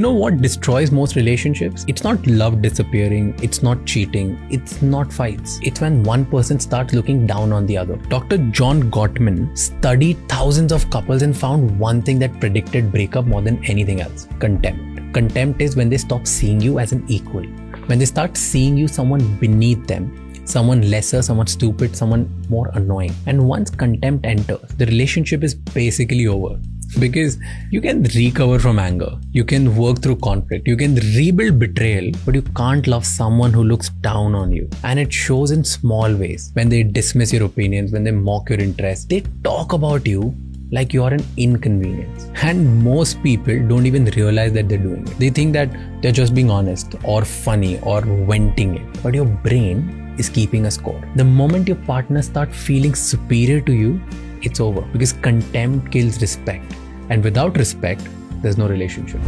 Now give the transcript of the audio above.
You know what destroys most relationships? It's not love disappearing, it's not cheating, it's not fights. It's when one person starts looking down on the other. Dr. John Gottman studied thousands of couples and found one thing that predicted breakup more than anything else: contempt. Contempt is when they stop seeing you as an equal. When they start seeing you someone beneath them, someone lesser, someone stupid, someone more annoying. And once contempt enters, the relationship is basically over. Because you can recover from anger, you can work through conflict, you can rebuild betrayal, but you can't love someone who looks down on you. And it shows in small ways. When they dismiss your opinions, when they mock your interests, they talk about you like you're an inconvenience. And most people don't even realize that they're doing it. They think that they're just being honest or funny or venting it. But your brain is keeping a score. The moment your partner starts feeling superior to you, it's over. Because contempt kills respect. And without respect, there's no relationship.